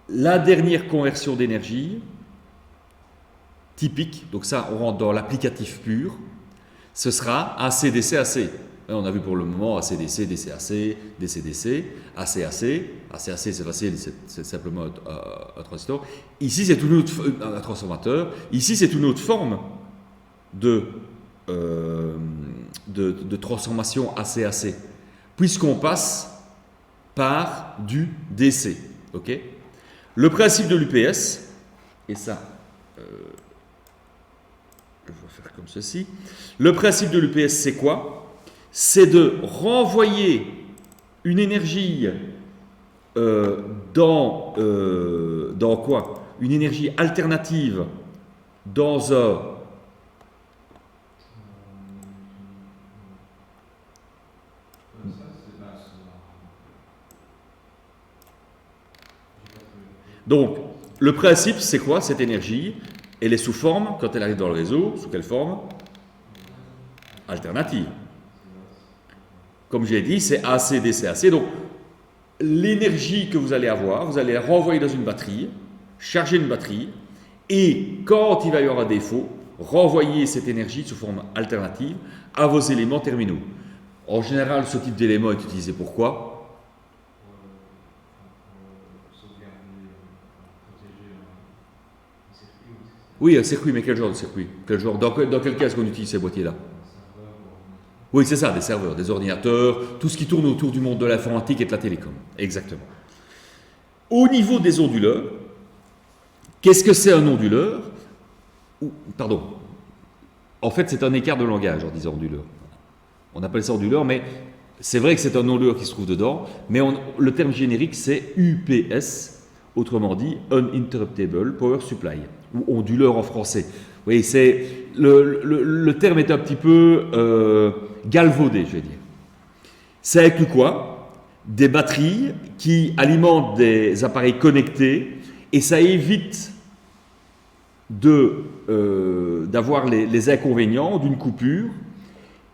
la dernière conversion d'énergie, typique, donc ça on rentre dans l'applicatif pur, ce sera AC, DC, AC. On a vu pour le moment AC, DC, DC, AC, DC, DC, AC, AC. AC, AC c'est facile, c'est simplement un transistor. Ici c'est une autre, un transformateur. Ici c'est une autre forme de transformation AC-AC, puisqu'on passe par du DC. Okay, le principe de l'UPS, et ça, je vais faire comme ceci. Le principe de l'UPS, c'est quoi? C'est de renvoyer une énergie dans quoi? Une énergie alternative dans un donc, le principe, c'est quoi cette énergie? Elle est sous forme, quand elle arrive dans le réseau, sous quelle forme? Alternative. Comme j'ai dit, c'est AC, DC, AC. Donc, l'énergie que vous allez avoir, vous allez la renvoyer dans une batterie, charger une batterie, et quand il va y avoir un défaut, renvoyer cette énergie sous forme alternative à vos éléments terminaux. En général, ce type d'élément est utilisé pour quoi? Oui, un circuit, mais quel genre de circuit? Dans quel cas est-ce qu'on utilise ces boîtiers-là? Oui, c'est ça, des serveurs, des ordinateurs, tout ce qui tourne autour du monde de l'informatique et de la télécom. Exactement. Au niveau des onduleurs, qu'est-ce que c'est un onduleur? Pardon. En fait, c'est un écart de langage en disant onduleur. On appelle ça onduleur, mais c'est vrai que c'est un onduleur qui se trouve dedans, mais le terme générique, c'est UPS, autrement dit Uninterruptible Power Supply, ou onduleur en français. Oui, le terme est un petit peu galvaudé, je vais dire. Ça inclut quoi? Des batteries qui alimentent des appareils connectés, et ça évite d'avoir les inconvénients d'une coupure.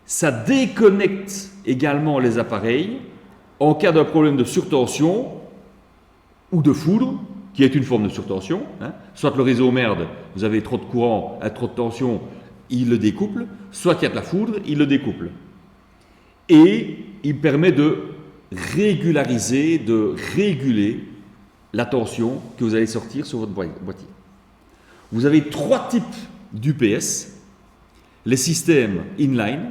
Ça déconnecte également les appareils en cas d'un problème de surtension ou de foudre, qui est une forme de surtension. Soit le réseau merde, vous avez trop de courant, trop de tension, il le découple, soit il y a de la foudre, il le découple. Et il permet de régulariser, de réguler la tension que vous allez sortir sur votre boîtier. Vous avez trois types d'UPS, les systèmes inline,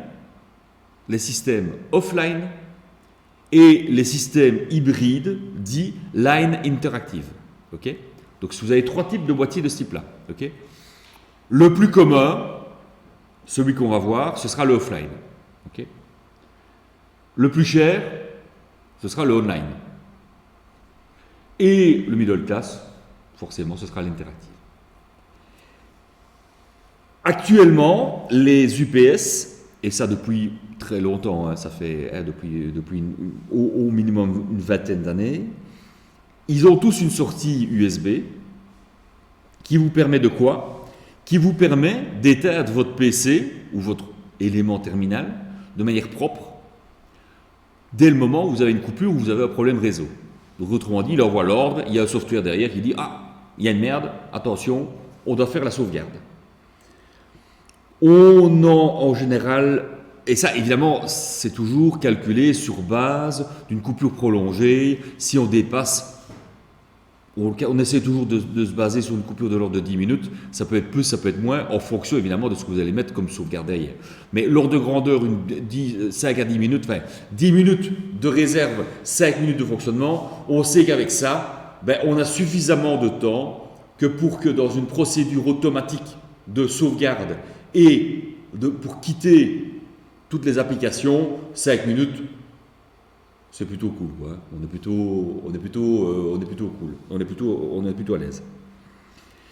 les systèmes offline et les systèmes hybrides dits line interactive. Okay, donc vous avez trois types de boîtiers de ce type-là. Okay, le plus commun, celui qu'on va voir, ce sera le offline. Okay, le plus cher, ce sera le online. Et le middle class, forcément, ce sera l'interactive. Actuellement, les UPS, et ça depuis très longtemps, ça fait depuis au minimum une vingtaine d'années, ils ont tous une sortie USB qui vous permet de quoi? Qui vous permet d'éteindre votre PC ou votre élément terminal de manière propre dès le moment où vous avez une coupure ou vous avez un problème réseau. Donc autrement dit, il envoie l'ordre, il y a un software derrière qui dit « Ah, il y a une merde, attention, on doit faire la sauvegarde ». On en général, et ça évidemment c'est toujours calculé sur base d'une coupure prolongée. Si on dépasse, on essaie toujours de se baser sur une coupure de l'ordre de 10 minutes, ça peut être plus, ça peut être moins, en fonction évidemment de ce que vous allez mettre comme sauvegarde derrière. Mais l'ordre de grandeur, 5 à 10 minutes, enfin 10 minutes de réserve, 5 minutes de fonctionnement, on sait qu'avec ça, on a suffisamment de temps pour que dans une procédure automatique de sauvegarde et pour quitter toutes les applications, 5 minutes, c'est plutôt cool. Ouais. On est plutôt cool. On est plutôt à l'aise.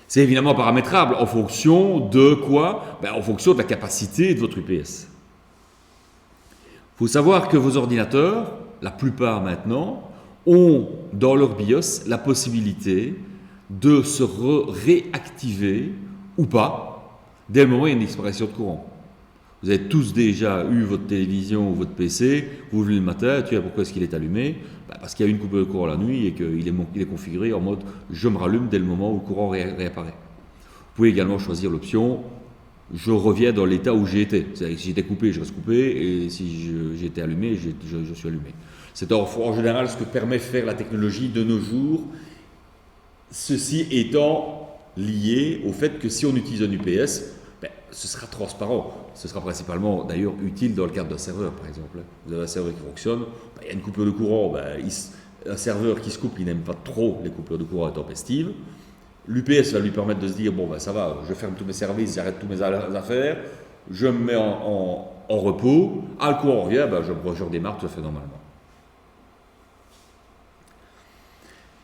C'est évidemment paramétrable en fonction de quoi? En fonction de la capacité de votre UPS. Il faut savoir que vos ordinateurs, la plupart maintenant, ont dans leur BIOS la possibilité de se réactiver ou pas dès le moment où il y a une disparition de courant. Vous avez tous déjà eu votre télévision ou votre PC, vous vous levez le matin, tu vois pourquoi est-ce qu'il est allumé? Parce qu'il y a une coupure de courant la nuit et qu'il est configuré en mode je me rallume dès le moment où le courant réapparaît. Vous pouvez également choisir l'option je reviens dans l'état où j'ai été. C'est-à-dire que si j'étais coupé, je reste coupé, et si j'étais allumé, je suis allumé. C'est en général ce que permet de faire la technologie de nos jours, ceci étant lié au fait que si on utilise un UPS, ce sera transparent. Ce sera principalement d'ailleurs utile dans le cadre d'un serveur, par exemple. Vous avez un serveur qui fonctionne, il y a une coupure de courant, un serveur qui se coupe, il n'aime pas trop les coupures de courant intempestives. L'UPS va lui permettre de se dire, bon ça va, je ferme tous mes services, j'arrête toutes mes affaires, je me mets en repos, le courant revient, je redémarre tout à fait normalement.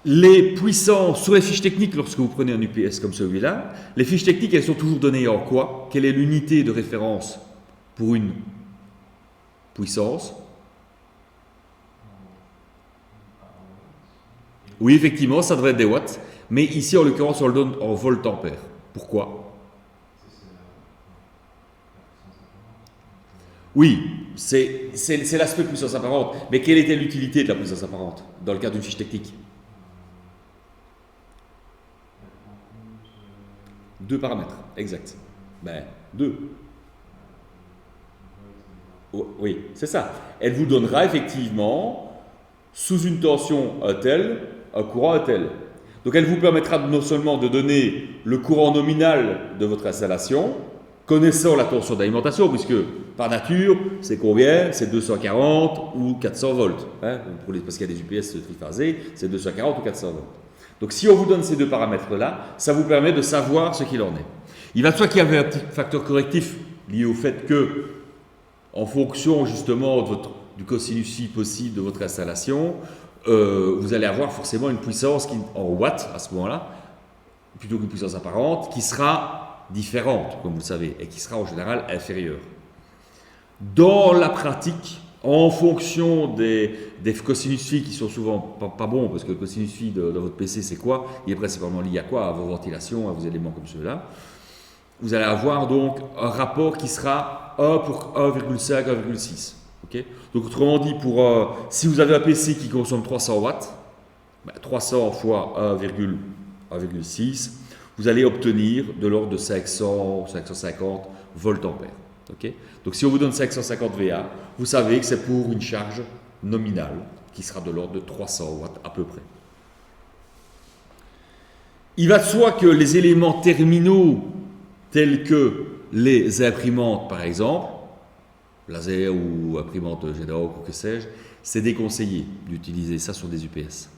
Les puissances, sur les fiches techniques, lorsque vous prenez un UPS comme celui-là, les fiches techniques, elles sont toujours données en quoi? Quelle est l'unité de référence pour une puissance? Oui, effectivement, ça devrait être des watts, mais ici, en l'occurrence, on le donne en volt-ampère. Pourquoi? Oui, c'est l'aspect puissance apparente, mais quelle était l'utilité de la puissance apparente dans le cadre d'une fiche technique? Deux paramètres, exact. Deux. Oui, c'est ça. Elle vous donnera effectivement, sous une tension telle, un courant tel. Donc elle vous permettra non seulement de donner le courant nominal de votre installation, connaissant la tension d'alimentation, puisque par nature, c'est combien? C'est 240 ou 400 volts. Hein, parce qu'il y a des UPS triphasés, c'est 240 ou 400 volts. Donc si on vous donne ces deux paramètres-là, ça vous permet de savoir ce qu'il en est. Il va de soi qu'il y avait un petit facteur correctif lié au fait que, en fonction justement du cosinus phi possible de votre installation, vous allez avoir forcément une puissance en watts à ce moment-là, plutôt qu'une puissance apparente, qui sera différente, comme vous le savez, et qui sera en général inférieure. Dans la pratique, en fonction des cosinus phi qui sont souvent pas bons, parce que le cosinus phi de votre PC, c'est quoi? Il est principalement lié à quoi? À vos ventilations, à vos éléments comme ceux-là. Vous allez avoir donc un rapport qui sera 1 pour 1,5, 1,6. Okay? Donc autrement dit, si vous avez un PC qui consomme 300 watts, 300 fois 1,6, vous allez obtenir de l'ordre de 500, 550 volts ampères. Okay? Donc si on vous donne 550 VA, vous savez que c'est pour une charge nominale qui sera de l'ordre de 300 watts à peu près. Il va de soi que les éléments terminaux tels que les imprimantes par exemple, laser ou imprimante Genrock ou que sais-je, c'est déconseillé d'utiliser ça sur des UPS.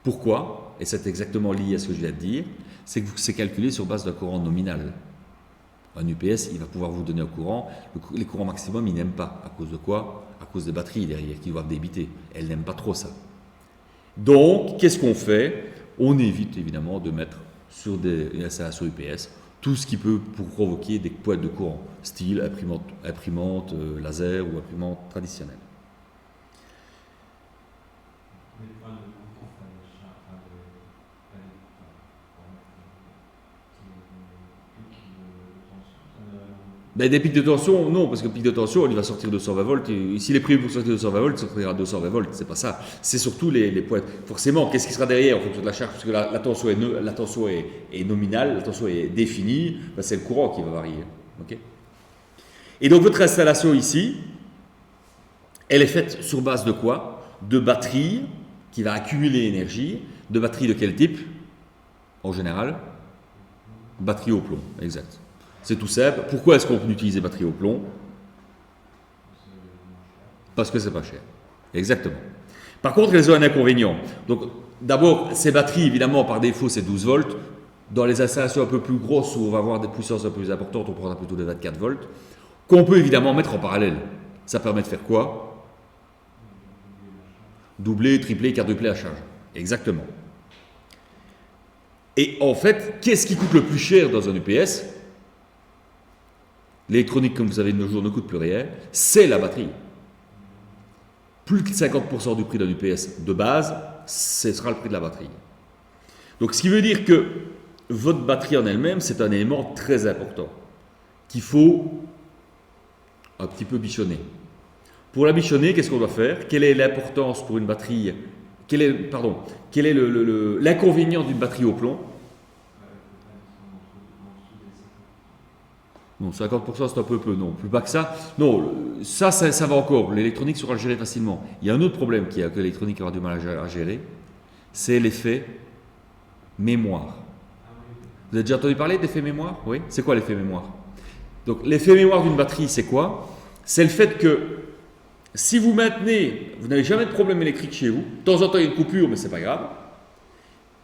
Pourquoi? Et c'est exactement lié à ce que je viens de dire, c'est que c'est calculé sur base d'un courant nominal. Un UPS, il va pouvoir vous donner un courant. Les courants maximum, il n'aime pas. À cause de quoi? À cause des batteries derrière qui doivent débiter. Elles n'aiment pas trop ça. Donc, qu'est-ce qu'on fait? On évite évidemment de mettre sur des installations UPS tout ce qui peut provoquer des pointes de courant, style imprimante laser ou imprimante traditionnelle. Des pics de tension, non, parce que le pic de tension, il va sortir de 220 volts. Et s'il est prévu pour sortir de 220 volts, il sortira à 220 volts. C'est pas ça. C'est surtout les points. Forcément, qu'est-ce qui sera derrière en fonction de la charge? Parce que la tension est nominale, la tension est définie. C'est le courant qui va varier. Okay? Et donc, votre installation ici, elle est faite sur base de quoi? De batteries qui va accumuler énergie. De batteries de quel type? En général, batterie au plomb. Exact. C'est tout simple. Pourquoi est-ce qu'on peut utiliser batterie au plomb? Parce que c'est pas cher. Exactement. Par contre, elles ont un inconvénient. Donc, d'abord, ces batteries, évidemment, par défaut, c'est 12 volts. Dans les installations un peu plus grosses, où on va avoir des puissances un peu plus importantes, on prendra plutôt les 24 volts, qu'on peut évidemment mettre en parallèle. Ça permet de faire quoi? Doubler, tripler, quadrupler la charge. Exactement. Et en fait, qu'est-ce qui coûte le plus cher dans un UPS? L'électronique, comme vous savez, de nos jours ne coûte plus rien, c'est la batterie. Plus que 50% du prix d'un UPS de base, ce sera le prix de la batterie. Donc, ce qui veut dire que votre batterie en elle-même, c'est un élément très important qu'il faut un petit peu bichonner. Pour la bichonner, qu'est-ce qu'on doit faire? Quelle est l'importance pour une batterie? Quel est l'inconvénient d'une batterie au plomb? Non, 50% c'est un peu non, plus bas que ça. Non, ça va encore. L'électronique saura le gérer facilement. Il y a un autre problème que l'électronique aura du mal à gérer, c'est l'effet mémoire. Vous avez déjà entendu parler d'effet mémoire? Oui. C'est quoi l'effet mémoire? Donc l'effet mémoire d'une batterie, c'est quoi? C'est le fait que si vous maintenez, vous n'avez jamais de problème électrique chez vous, de temps en temps il y a une coupure, mais c'est pas grave.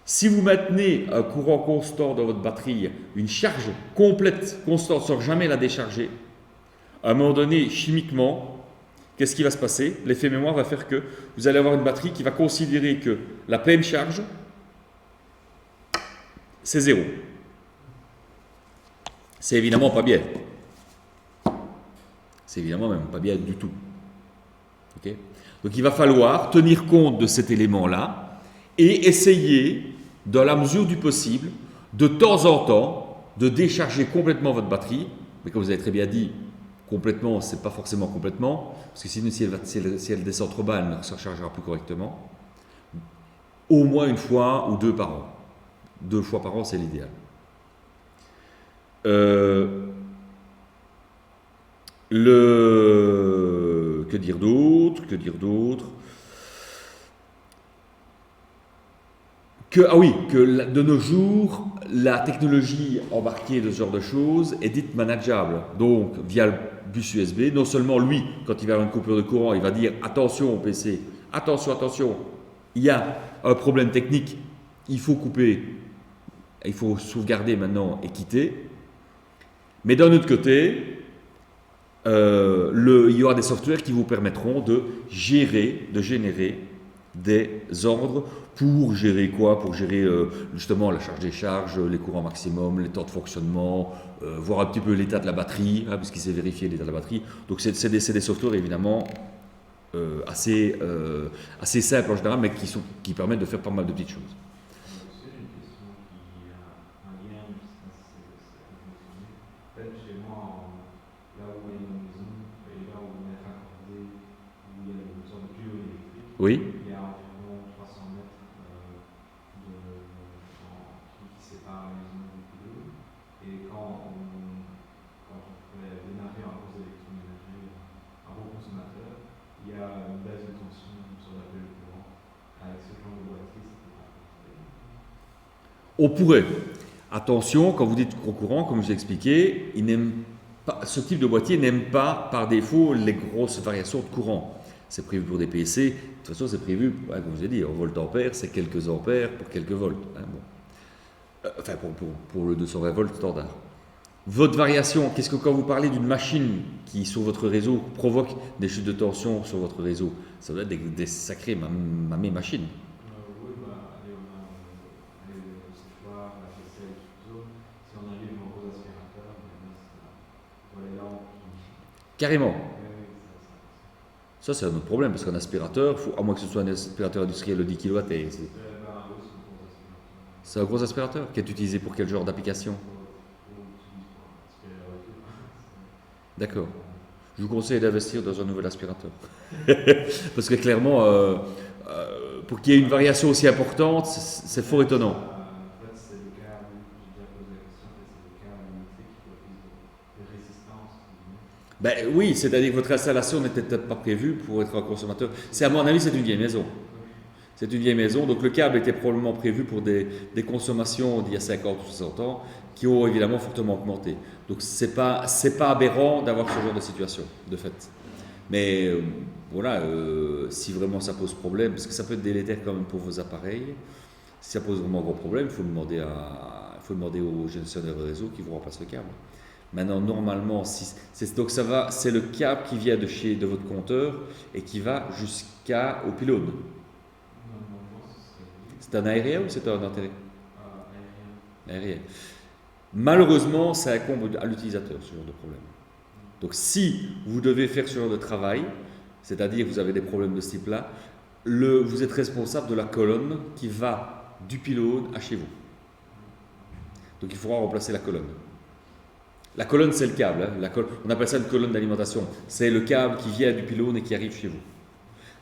Si vous maintenez un courant constant dans votre batterie, une charge complète, constante, sans jamais la décharger, à un moment donné, chimiquement, qu'est-ce qui va se passer? L'effet mémoire va faire que vous allez avoir une batterie qui va considérer que la pleine charge, c'est zéro. C'est évidemment pas bien. C'est évidemment même pas bien du tout. Okay? Donc il va falloir tenir compte de cet élément-là et essayer, dans la mesure du possible, de temps en temps, de décharger complètement votre batterie. Mais comme vous avez très bien dit, complètement, c'est pas forcément complètement, parce que sinon, si elle descend trop bas, elle ne se rechargera plus correctement. Au moins une fois ou deux par an. 2 fois par an, c'est l'idéal. Que dire d'autre? Que de nos jours, la technologie embarquée de ce genre de choses est dite manageable. Donc, via le bus USB, non seulement lui, quand il va avoir une coupure de courant, il va dire attention au PC, attention, il y a un problème technique, il faut couper, il faut sauvegarder maintenant et quitter. Mais d'un autre côté, il y aura des softwares qui vous permettront de générer des ordres pour gérer quoi? Pour gérer justement la charge des charges, les courants maximum, les temps de fonctionnement, voir un petit peu l'état de la batterie, hein, puisqu'il s'est vérifié l'état de la batterie. Donc c'est des softwares évidemment assez simples en général, mais qui permettent de faire pas mal de petites choses. Oui. Il y a environ 300 mètres qui séparent la maison du pylône. Et quand on fait démarrer un gros électroménager, un gros consommateur, il y a une baisse de tension sur la pelle du courant. Avec ce genre de boîtier, ça peut pas fonctionner. On pourrait. Attention, quand vous dites gros courant, comme je vous ai expliqué, ce type de boîtier n'aime pas par défaut les grosses variations de courant. C'est prévu pour des PC. De toute façon, c'est prévu, comme je vous ai dit, en volt-ampère, c'est quelques ampères pour quelques volts. Hein, bon. Enfin, pour le 220 volts standard. Votre variation, qu'est-ce que quand vous parlez d'une machine qui, sur votre réseau, provoque des chutes de tension sur votre réseau, ça doit être des sacrées mamées machines. Oui, on a le séchoir, la vaisselle, tout ça. Si on arrive en gros aspirateur, on voit les lampes qui... Carrément. Ça, c'est un autre problème, parce qu'un aspirateur, à moins que ce soit un aspirateur industriel de 10 kW, c'est un gros aspirateur qui est utilisé pour quel genre d'application? D'accord. Je vous conseille d'investir dans un nouvel aspirateur. Parce que clairement, pour qu'il y ait une variation aussi importante, c'est fort étonnant. En fait, c'est le cas où j'ai déjà posé la question, c'est le cas où il fait de résistance. Ben oui, c'est-à-dire que votre installation n'était peut-être pas prévue pour être un consommateur. À mon avis, c'est une vieille maison. C'est une vieille maison, donc le câble était probablement prévu pour des consommations d'il y a 50 ou 60 ans qui ont évidemment fortement augmenté. Donc c'est pas aberrant d'avoir ce genre de situation, de fait. Mais voilà, si vraiment ça pose problème, parce que ça peut être délétère quand même pour vos appareils, si ça pose vraiment un gros problème, il faut demander au gestionnaire de réseau qui vous remplace le câble. Maintenant, normalement, c'est le câble qui vient de votre compteur et qui va jusqu'au pylône. C'est un aérien ou c'est un enterré? Aérien. Malheureusement, ça incombe à l'utilisateur, ce genre de problème. Donc, si vous devez faire ce genre de travail, c'est-à-dire que vous avez des problèmes de ce type-là, vous êtes responsable de la colonne qui va du pylône à chez vous. Donc, il faudra remplacer la colonne. La colonne, c'est le câble. Hein. On appelle ça une colonne d'alimentation. C'est le câble qui vient du pylône et qui arrive chez vous.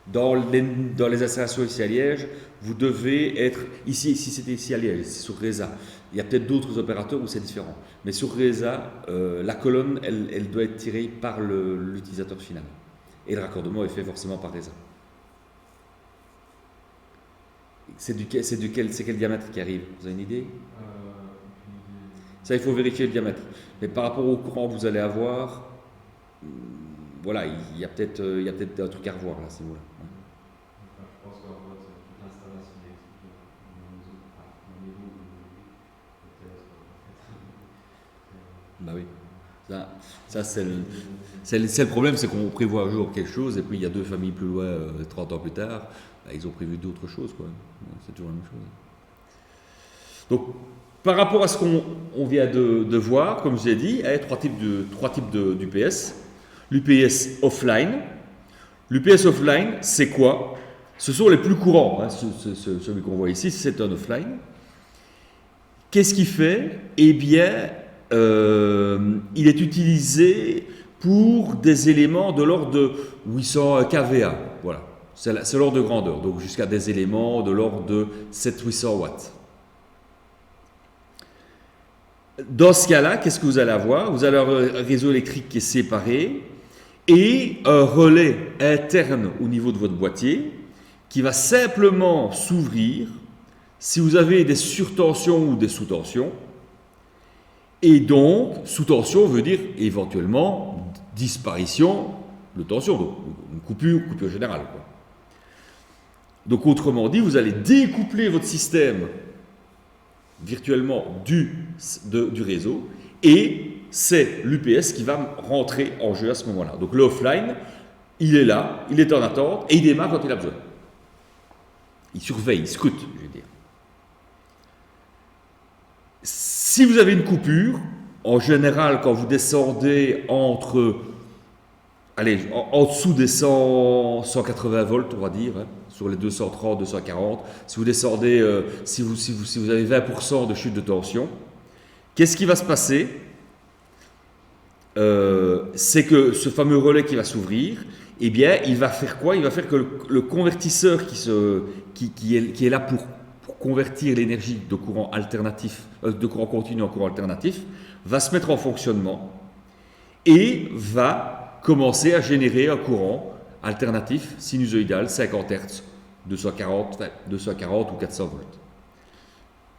Dans les installations ici à Liège, vous devez être. Ici c'était ici à Liège, c'est sur Reza. Il y a peut-être d'autres opérateurs où c'est différent. Mais sur Reza, la colonne, elle doit être tirée par l'utilisateur final. Et le raccordement est fait forcément par Reza. C'est quel diamètre qui arrive? Vous avez une idée? Ça, il faut vérifier le diamètre. Mais par rapport au courant que vous allez avoir, voilà, il y a peut-être un truc à revoir là, si vous voulez. Je pense qu'en fait, c'est toute l'installation électrique au niveau Bah oui. Ça c'est le problème, c'est qu'on prévoit un jour quelque chose, et puis il y a deux familles plus loin, 30 ans plus tard, bah, ils ont prévu d'autres choses, quoi. C'est toujours la même chose. Donc, par rapport à ce qu'on vient de voir, comme je vous ai dit, il y a trois types d'UPS. L'UPS offline. L'UPS offline, c'est quoi? Ce sont les plus courants. Hein, celui qu'on voit ici, c'est un offline. Qu'est-ce qu'il fait? Eh bien, il est utilisé pour des éléments de l'ordre de 800 kVA. Voilà, c'est l'ordre de grandeur. Donc jusqu'à des éléments de l'ordre de 700-800 watts. Dans ce cas-là, qu'est-ce que vous allez avoir? Vous allez avoir un réseau électrique qui est séparé et un relais interne au niveau de votre boîtier qui va simplement s'ouvrir si vous avez des surtensions ou des sous-tensions. Et donc, sous-tension veut dire éventuellement disparition de tension, donc une coupure générale, quoi. Donc, autrement dit, vous allez découpler votre système virtuellement du réseau, et c'est l'UPS qui va rentrer en jeu à ce moment-là. Donc le offline, il est là, il est en attente, et il démarre quand il a besoin. Il surveille, il scrute, je veux dire. Si vous avez une coupure, en général, quand vous descendez en dessous des 180 volts, on va dire, hein, sur les 230, 240, si vous descendez, si vous avez 20% de chute de tension, qu'est-ce qui va se passer? C'est que ce fameux relais qui va s'ouvrir, eh bien, il va faire quoi? Il va faire que le convertisseur qui est là pour convertir l'énergie de courant alternatif, de courant continu en courant alternatif, va se mettre en fonctionnement et va commencer à générer un courant alternatif sinusoïdal 50 Hz, 240 ou 400 volts.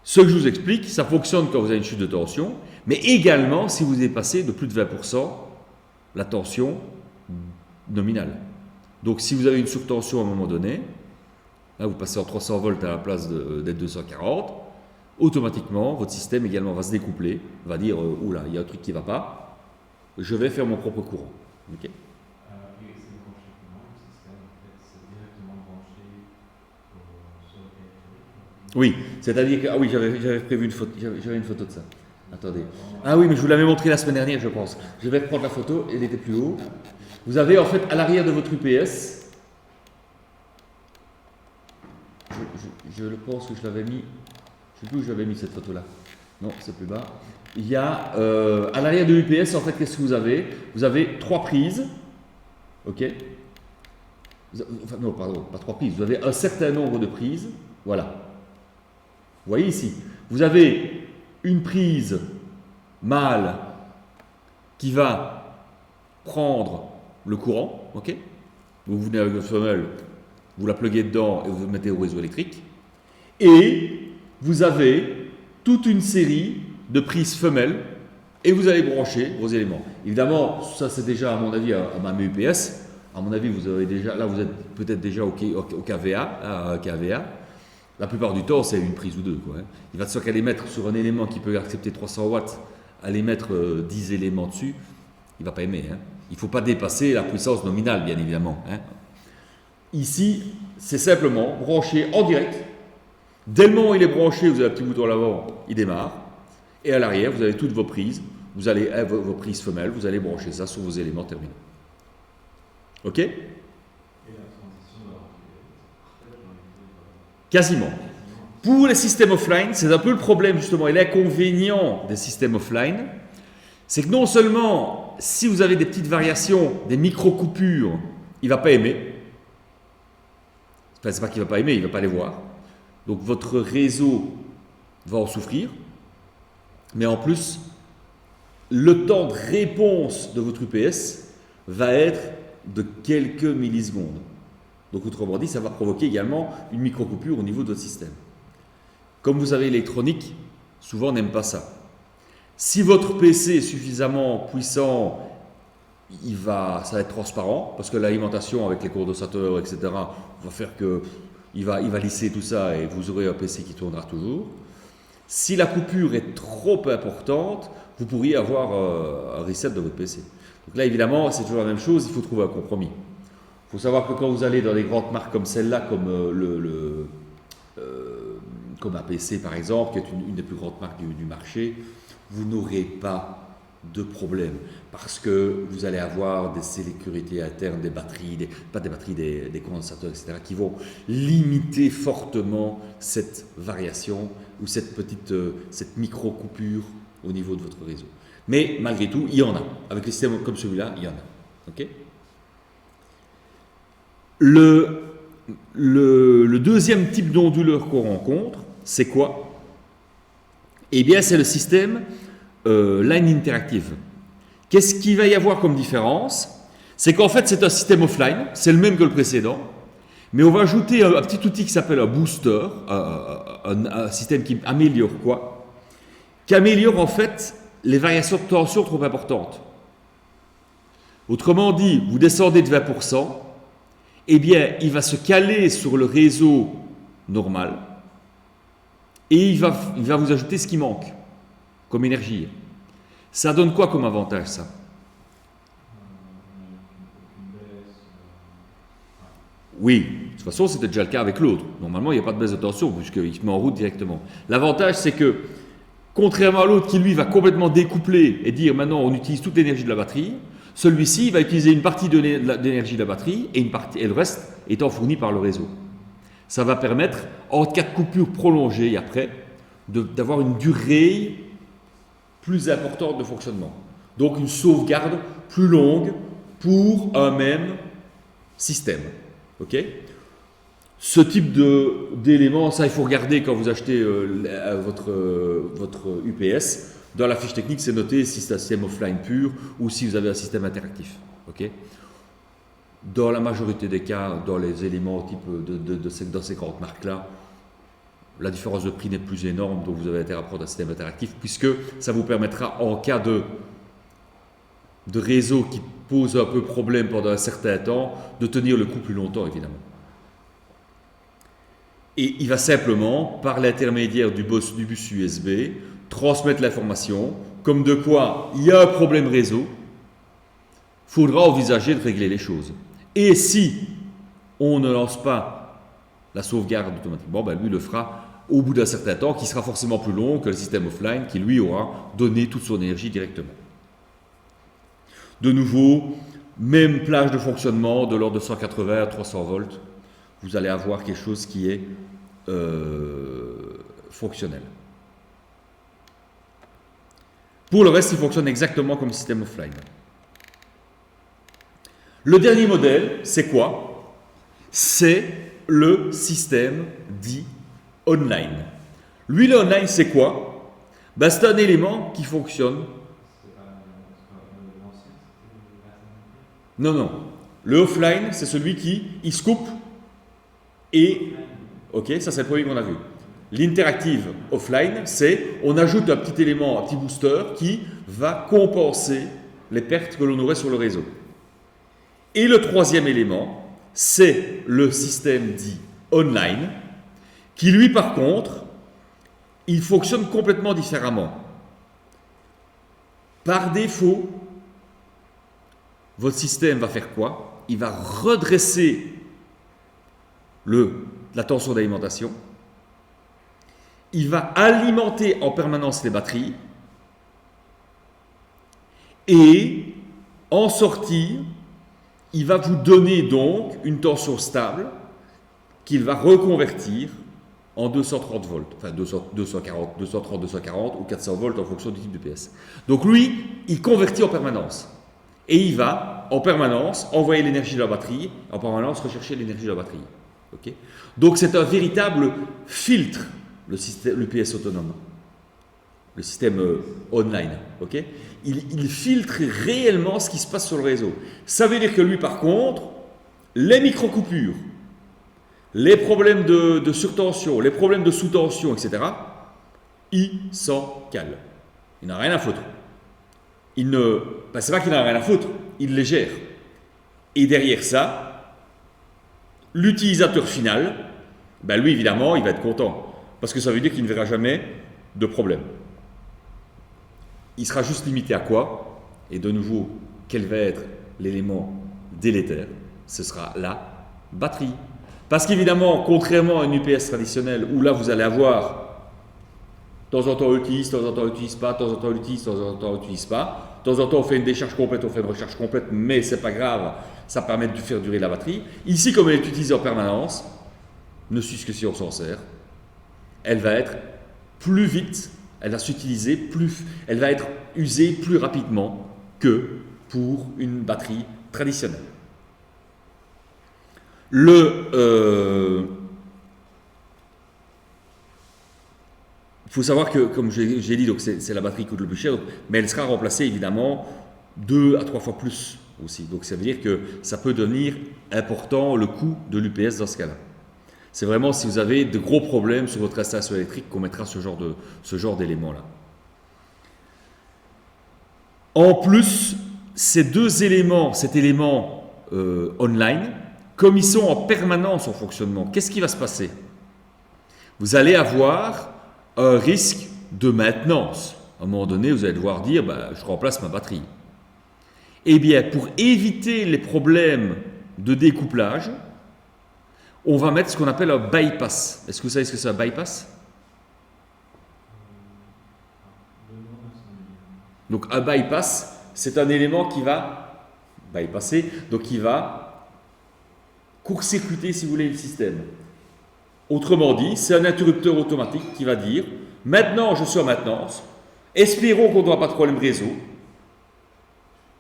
Ce que je vous explique, ça fonctionne quand vous avez une chute de tension, mais également si vous dépassez de plus de 20% la tension nominale. Donc si vous avez une surtension à un moment donné, là vous passez en 300 volts à la place d'être 240, automatiquement votre système également va se découpler, va dire oula, il y a un truc qui ne va pas, je vais faire mon propre courant. Okay. Oui, c'est-à-dire que oui, j'avais prévu une photo, j'avais une photo de ça. Attendez. Ah oui, mais je vous l'avais montré la semaine dernière, je pense. Je vais reprendre la photo, elle était plus haut. Vous avez en fait à l'arrière de votre UPS, je pense que je l'avais mis, je ne sais plus où j'avais mis cette photo-là. Non, c'est plus bas. Il y a à l'arrière de l'UPS, en fait, qu'est-ce que vous avez? Vous avez 3 prises, ok? Enfin, non, pardon, pas 3 prises. Vous avez un certain nombre de prises, voilà. Vous voyez ici, vous avez une prise mâle qui va prendre le courant, ok? Vous venez avec votre femelle, vous la pluguez dedans et vous mettez au réseau électrique. Et vous avez toute une série de prises femelles et vous allez brancher vos éléments. Évidemment, ça c'est déjà à mon avis à ma UPS. À mon avis, vous avez déjà, là vous êtes peut-être déjà au KVA, La plupart du temps, c'est une prise ou deux, quoi, hein. Il va de soi qu'aller mettre sur un élément qui peut accepter 300 watts, aller mettre 10 éléments dessus, il ne va pas aimer, hein. Il ne faut pas dépasser la puissance nominale, bien évidemment, hein. Ici, c'est simplement branché en direct. Dès le moment où il est branché, vous avez un petit bouton à l'avant, il démarre. Et à l'arrière, vous avez toutes vos prises. Vous allez vos prises femelles, vous allez brancher ça sur vos éléments terminaux. Ok? Quasiment. Pour les systèmes offline, c'est un peu le problème justement et l'inconvénient des systèmes offline, c'est que non seulement, si vous avez des petites variations, des micro-coupures, il ne va pas aimer. Enfin, c'est pas qu'il ne va pas aimer, il ne va pas les voir. Donc votre réseau va en souffrir. Mais en plus, le temps de réponse de votre UPS va être de quelques millisecondes. Donc autrement dit, ça va provoquer également une micro-coupure au niveau de votre système. Comme vous avez l'électronique, souvent on n'aime pas ça. Si votre PC est suffisamment puissant, ça va être transparent, parce que l'alimentation avec les condensateurs, etc., va faire que il va lisser tout ça et vous aurez un PC qui tournera toujours. Si la coupure est trop importante, vous pourriez avoir un reset de votre PC. Donc là, évidemment, c'est toujours la même chose, il faut trouver un compromis. Il faut savoir que quand vous allez dans des grandes marques comme celle-là, comme comme APC par exemple, qui est une des plus grandes marques du marché, vous n'aurez pas de problème parce que vous allez avoir des sécurités internes, des batteries, des condensateurs, etc., qui vont limiter fortement cette variation ou cette micro coupure au niveau de votre réseau. Mais malgré tout, il y en a. Avec les systèmes comme celui-là, il y en a. Okay. Le deuxième type d'onduleur qu'on rencontre, c'est quoi? Eh bien, c'est le système Line Interactive. Qu'est-ce qu'il va y avoir comme différence? C'est qu'en fait, c'est un système offline, c'est le même que le précédent, mais on va ajouter un petit outil qui s'appelle un booster, un système qui améliore quoi? Qui améliore en fait les variations de tension trop importantes. Autrement dit, vous descendez de 20%, eh bien, il va se caler sur le réseau normal et il va vous ajouter ce qui manque comme énergie. Ça donne quoi comme avantage, ça? Oui, de toute façon, c'était déjà le cas avec l'autre. Normalement, il n'y a pas de baisse de tension puisqu'il se met en route directement. L'avantage, c'est que, contrairement à l'autre qui, lui, va complètement découpler et dire maintenant on utilise toute l'énergie de la batterie, celui-ci va utiliser une partie de l'énergie de la batterie et le reste étant fourni par le réseau. Ça va permettre, en cas de coupure prolongée après, d'avoir une durée plus importante de fonctionnement. Donc une sauvegarde plus longue pour un même système. Okay. Ce type d'éléments, ça il faut regarder quand vous achetez votre UPS. Dans la fiche technique, c'est noté si c'est un système offline pur ou si vous avez un système interactif. Okay. Dans la majorité des cas, dans les éléments type dans ces grandes marques-là, la différence de prix n'est plus énorme, donc vous avez intérêt à prendre un système interactif, puisque ça vous permettra, en cas de réseau qui pose un peu problème pendant un certain temps, de tenir le coup plus longtemps, évidemment. Et il va simplement, par l'intermédiaire du bus USB, transmettre l'information, comme de quoi il y a un problème réseau, il faudra envisager de régler les choses. Et si on ne lance pas la sauvegarde automatiquement, ben lui le fera au bout d'un certain temps, qui sera forcément plus long que le système offline, qui lui aura donné toute son énergie directement. De nouveau, même plage de fonctionnement de l'ordre de 180 à 300 volts, vous allez avoir quelque chose qui est fonctionnel. Pour le reste, il fonctionne exactement comme le système offline. Le dernier modèle, c'est quoi? C'est le système dit online. Lui, le online, c'est quoi? Ben, c'est un élément qui fonctionne. Non. Le offline, c'est celui qui il se coupe et... Ok, ça c'est le premier qu'on a vu. L'interactive offline, c'est on ajoute un petit élément, un petit booster qui va compenser les pertes que l'on aurait sur le réseau. Et le troisième élément, c'est le système dit online, qui lui par contre, il fonctionne complètement différemment. Par défaut, votre système va faire quoi? Il va redresser la tension d'alimentation, il va alimenter en permanence les batteries et en sortir, il va vous donner donc une tension stable qu'il va reconvertir en 230 volts, enfin 240, 230, 240 ou 400 volts en fonction du type d'UPS. Donc lui, il convertit en permanence. Et il va en permanence envoyer l'énergie de la batterie, en permanence rechercher l'énergie de la batterie. Okay. Donc c'est un véritable filtre, l'UPS autonome, le système online. Okay. Il filtre réellement ce qui se passe sur le réseau. Ça veut dire que lui, par contre, les micro-coupures, les problèmes de surtension, les problèmes de sous-tension, etc., il s'en cale. Il n'a rien à foutre. C'est pas qu'il n'a rien à foutre, il les gère. Et derrière ça, l'utilisateur final, lui évidemment, il va être content. Parce que ça veut dire qu'il ne verra jamais de problème. Il sera juste limité à quoi? Et de nouveau, quel va être l'élément délétère? Ce sera la batterie. Parce qu'évidemment, contrairement à une UPS traditionnelle, où là vous allez avoir de temps en temps on l'utilise, de temps en temps on l'utilise pas, de temps en temps on l'utilise, de temps en temps on l'utilise pas, de temps en temps on fait une décharge complète, on fait une recharge complète, mais c'est pas grave, ça permet de faire durer la batterie. Ici, comme elle est utilisée en permanence, ne fût-ce que si on s'en sert, elle va être plus vite, elle va s'utiliser plus, elle va être usée plus rapidement que pour une batterie traditionnelle. Il faut savoir que, comme j'ai dit, donc c'est la batterie qui coûte le plus cher, mais elle sera remplacée évidemment 2 à 3 fois plus aussi. Donc ça veut dire que ça peut devenir important le coût de l'UPS dans ce cas-là. C'est vraiment si vous avez de gros problèmes sur votre installation électrique qu'on mettra ce genre d'éléments-là. En plus, ces deux éléments, cet élément online, comme ils sont en permanence en fonctionnement, qu'est-ce qui va se passer? Vous allez avoir un risque de maintenance. À un moment donné, vous allez devoir dire, je remplace ma batterie. Eh bien, pour éviter les problèmes de découplage, on va mettre ce qu'on appelle un bypass. Est-ce que vous savez ce que c'est un bypass? Donc un bypass, c'est un élément qui va bypasser, donc qui va court-circuiter, si vous voulez, le système. Autrement dit, c'est un interrupteur automatique qui va dire « Maintenant, je suis en maintenance, espérons qu'on n'aura pas de problème réseau,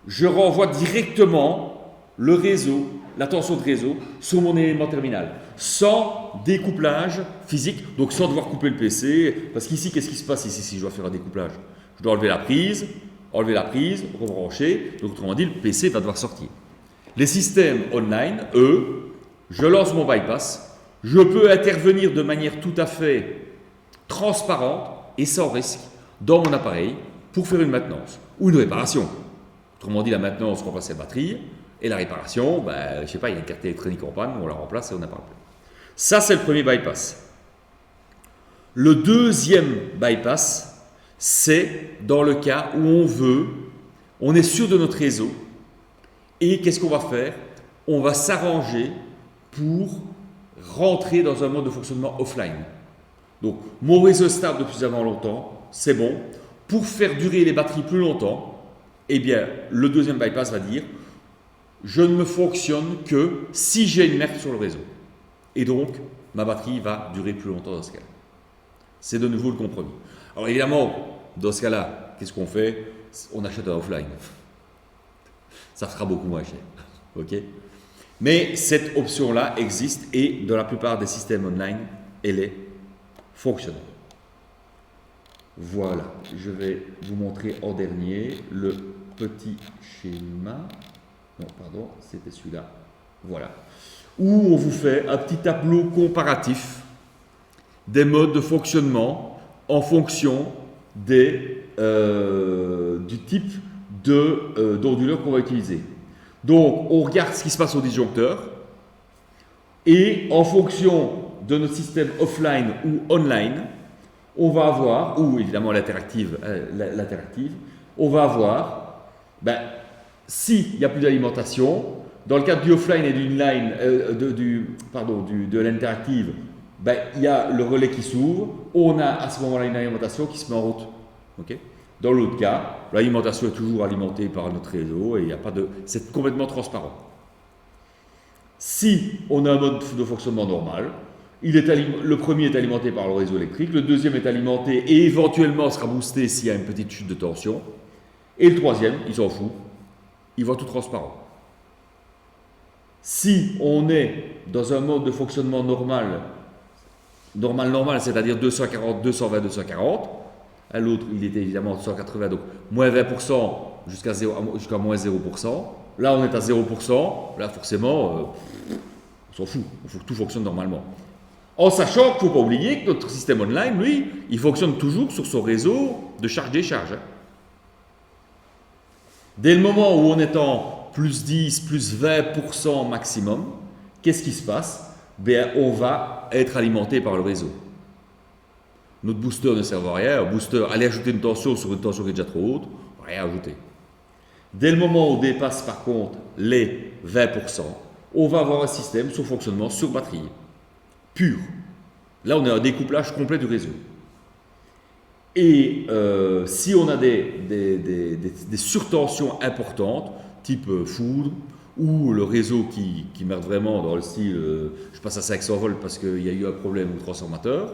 je renvoie directement le réseau, la tension de réseau, sur mon élément terminal, sans découplage physique, donc sans devoir couper le PC, parce qu'ici, qu'est-ce qui se passe ici si je dois faire un découplage? Je dois enlever la prise, rebrancher, donc autrement dit, le PC va devoir sortir. Les systèmes online, eux, je lance mon bypass, je peux intervenir de manière tout à fait transparente et sans risque dans mon appareil pour faire une maintenance ou une réparation. Autrement dit, la maintenance, remplace la batterie, et la réparation, je ne sais pas, il y a une carte électronique en panne, on la remplace et on n'a pas plus. Ça, c'est le premier bypass. Le deuxième bypass, c'est dans le cas où on est sûr de notre réseau, et qu'est-ce qu'on va faire? On va s'arranger pour rentrer dans un mode de fonctionnement offline. Donc, mon réseau est stable depuis suffisamment longtemps, c'est bon. Pour faire durer les batteries plus longtemps, eh bien, le deuxième bypass va dire je ne fonctionne que si j'ai une merde sur le réseau. Et donc, ma batterie va durer plus longtemps dans ce cas-là. C'est de nouveau le compromis. Alors évidemment, dans ce cas-là, qu'est-ce qu'on fait? On achète un offline. Ça sera beaucoup moins cher. Okay. Mais cette option-là existe et dans la plupart des systèmes online, elle est fonctionnelle. Voilà, je vais vous montrer en dernier le petit schéma. Non, pardon, c'était celui-là. Voilà. Où on vous fait un petit tableau comparatif des modes de fonctionnement en fonction du type d'onduleur qu'on va utiliser. Donc, on regarde ce qui se passe au disjoncteur et en fonction de notre système offline ou online, on va avoir, ou évidemment l'interactive, on va avoir, s'il n'y a plus d'alimentation, dans le cadre du offline et d'une line, de l'interactive, il y a le relais qui s'ouvre, on a à ce moment-là une alimentation qui se met en route. Okay. Dans l'autre cas, l'alimentation est toujours alimentée par notre réseau et c'est complètement transparent. Si on a un mode de fonctionnement normal, Le premier est alimenté par le réseau électrique, le deuxième est alimenté et éventuellement sera boosté s'il y a une petite chute de tension, et le troisième, il s'en fout, il voit tout transparent. Si on est dans un mode de fonctionnement normal, c'est-à-dire 240, 220, 240, l'autre il était évidemment 180, donc moins 20% jusqu'à moins 0%, là on est à 0%, là forcément on s'en fout, il faut que tout fonctionne normalement. En sachant qu'il ne faut pas oublier que notre système online, lui, il fonctionne toujours sur son réseau de charge-décharge. Dès le moment où on est en plus 10, plus 20% maximum, qu'est-ce qui se passe? On va être alimenté par le réseau. Notre booster ne sert à rien. Un booster, aller ajouter une tension sur une tension qui est déjà trop haute, rien ajouter. Dès le moment où on dépasse par contre les 20%, on va avoir un système sur fonctionnement sur batterie, pur. Là, on a un découplage complet du réseau. Et si on a des surtensions importantes, type foudre, ou le réseau qui merde vraiment dans le style je passe à 500 volts parce qu'il y a eu un problème au transformateur,